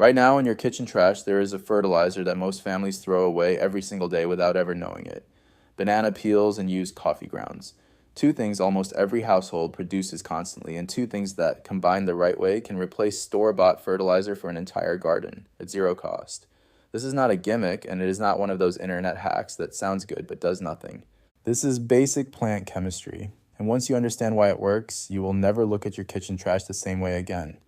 Right now in your kitchen trash, there is a fertilizer that most families throw away every single day without ever knowing it: banana peels and used coffee grounds. Two things almost every household produces constantly, and two things that, combined the right way, can replace store-bought fertilizer for an entire garden at zero cost. This is not a gimmick, and it is not one of those internet hacks that sounds good but does nothing. This is basic plant chemistry, and once you understand why it works, you will never look at your kitchen trash the same way again.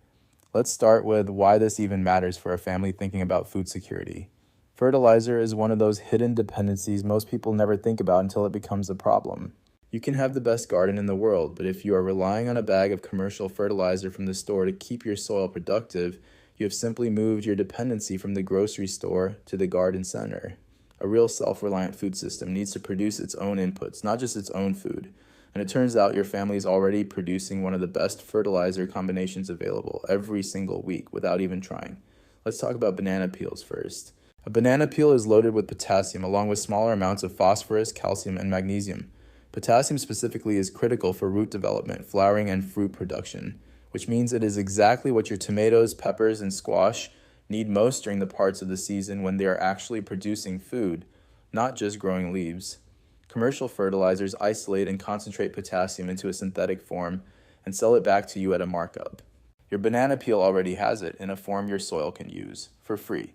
Let's start with why this even matters for a family thinking about food security. Fertilizer is one of those hidden dependencies most people never think about until it becomes a problem. You can have the best garden in the world, but if you are relying on a bag of commercial fertilizer from the store to keep your soil productive, you have simply moved your dependency from the grocery store to the garden center. A real self-reliant food system needs to produce its own inputs, not just its own food. And it turns out your family is already producing one of the best fertilizer combinations available every single week without even trying. Let's talk about banana peels first. A banana peel is loaded with potassium along with smaller amounts of phosphorus, calcium, and magnesium. Potassium specifically is critical for root development, flowering, and fruit production, which means it is exactly what your tomatoes, peppers, and squash need most during the parts of the season when they are actually producing food, not just growing leaves. Commercial fertilizers isolate and concentrate potassium into a synthetic form and sell it back to you at a markup. Your banana peel already has it in a form your soil can use, for free.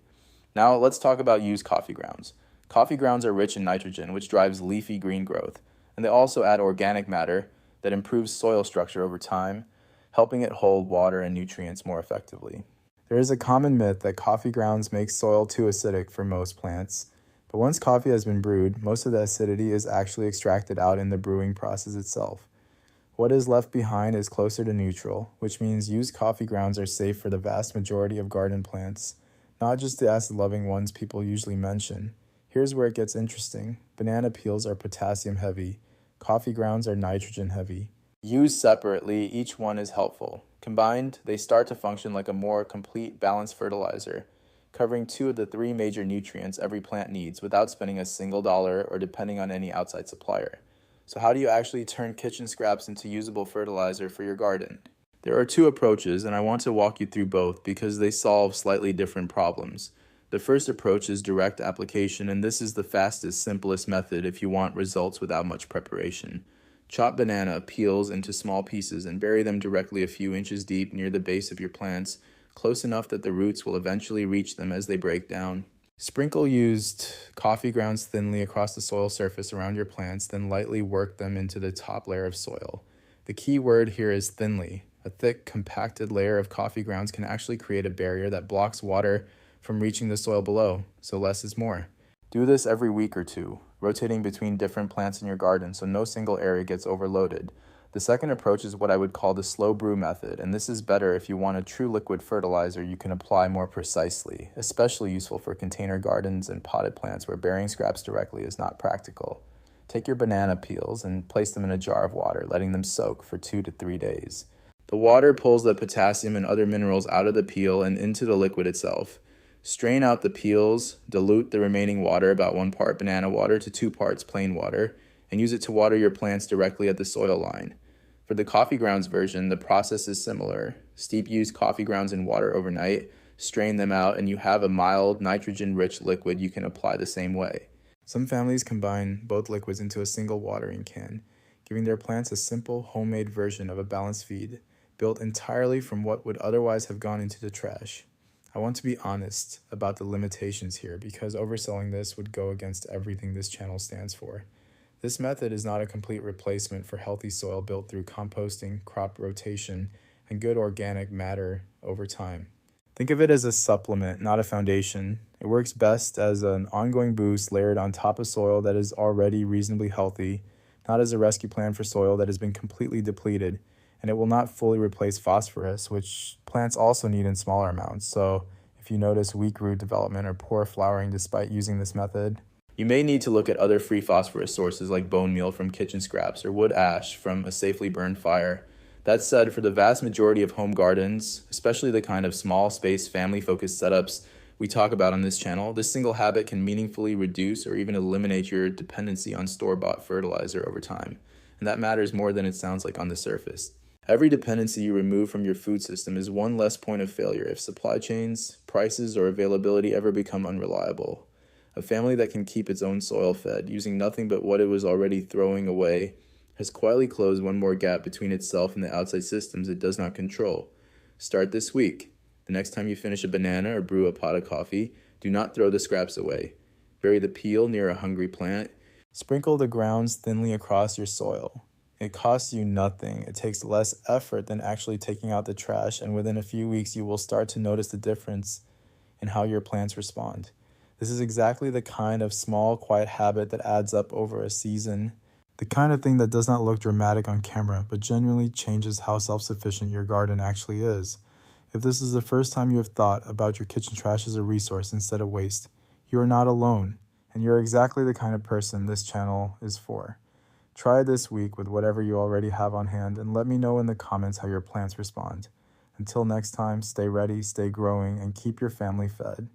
Now let's talk about used coffee grounds. Coffee grounds are rich in nitrogen, which drives leafy green growth, and they also add organic matter that improves soil structure over time, helping it hold water and nutrients more effectively. There is a common myth that coffee grounds make soil too acidic for most plants. But once coffee has been brewed, most of the acidity is actually extracted out in the brewing process itself. What is left behind is closer to neutral, which means used coffee grounds are safe for the vast majority of garden plants, not just the acid-loving ones people usually mention. Here's where it gets interesting. Banana peels are potassium heavy. Coffee grounds are nitrogen heavy. Used separately, each one is helpful. Combined, they start to function like a more complete, balanced fertilizer, covering two of the three major nutrients every plant needs without spending a single dollar or depending on any outside supplier. So how do you actually turn kitchen scraps into usable fertilizer for your garden? There are two approaches, and I want to walk you through both because they solve slightly different problems. The first approach is direct application, and this is the fastest, simplest method if you want results without much preparation. Chop banana peels into small pieces and bury them directly a few inches deep near the base of your plants, close enough that the roots will eventually reach them as they break down. Sprinkle used coffee grounds thinly across the soil surface around your plants, then lightly work them into the top layer of soil. The key word here is thinly. A thick, compacted layer of coffee grounds can actually create a barrier that blocks water from reaching the soil below, so less is more. Do this every week or two, rotating between different plants in your garden so no single area gets overloaded. The second approach is what I would call the slow-brew method, and this is better if you want a true liquid fertilizer you can apply more precisely, especially useful for container gardens and potted plants where burying scraps directly is not practical. Take your banana peels and place them in a jar of water, letting them soak for 2 to 3 days. The water pulls the potassium and other minerals out of the peel and into the liquid itself. Strain out the peels, dilute the remaining water, about 1 part banana water to 2 parts plain water, and use it to water your plants directly at the soil line. For the coffee grounds version, the process is similar. Steep used coffee grounds in water overnight, strain them out, and you have a mild, nitrogen-rich liquid you can apply the same way. Some families combine both liquids into a single watering can, giving their plants a simple, homemade version of a balanced feed, built entirely from what would otherwise have gone into the trash. I want to be honest about the limitations here because overselling this would go against everything this channel stands for. This method is not a complete replacement for healthy soil built through composting, crop rotation, and good organic matter over time. Think of it as a supplement, not a foundation. It works best as an ongoing boost layered on top of soil that is already reasonably healthy, not as a rescue plan for soil that has been completely depleted, and it will not fully replace phosphorus, which plants also need in smaller amounts. So if you notice weak root development or poor flowering despite using this method, you may need to look at other free phosphorus sources like bone meal from kitchen scraps or wood ash from a safely burned fire. That said, for the vast majority of home gardens, especially the kind of small space family-focused setups we talk about on this channel, this single habit can meaningfully reduce or even eliminate your dependency on store-bought fertilizer over time. And that matters more than it sounds like on the surface. Every dependency you remove from your food system is one less point of failure if supply chains, prices, or availability ever become unreliable. A family that can keep its own soil fed, using nothing but what it was already throwing away, has quietly closed one more gap between itself and the outside systems it does not control. Start this week. The next time you finish a banana or brew a pot of coffee, do not throw the scraps away. Bury the peel near a hungry plant. Sprinkle the grounds thinly across your soil. It costs you nothing. It takes less effort than actually taking out the trash, and within a few weeks, you will start to notice the difference in how your plants respond. This is exactly the kind of small, quiet habit that adds up over a season. The kind of thing that does not look dramatic on camera, but genuinely changes how self-sufficient your garden actually is. If this is the first time you have thought about your kitchen trash as a resource instead of waste, you are not alone, and you're exactly the kind of person this channel is for. Try this week with whatever you already have on hand and let me know in the comments how your plants respond. Until next time, stay ready, stay growing, and keep your family fed.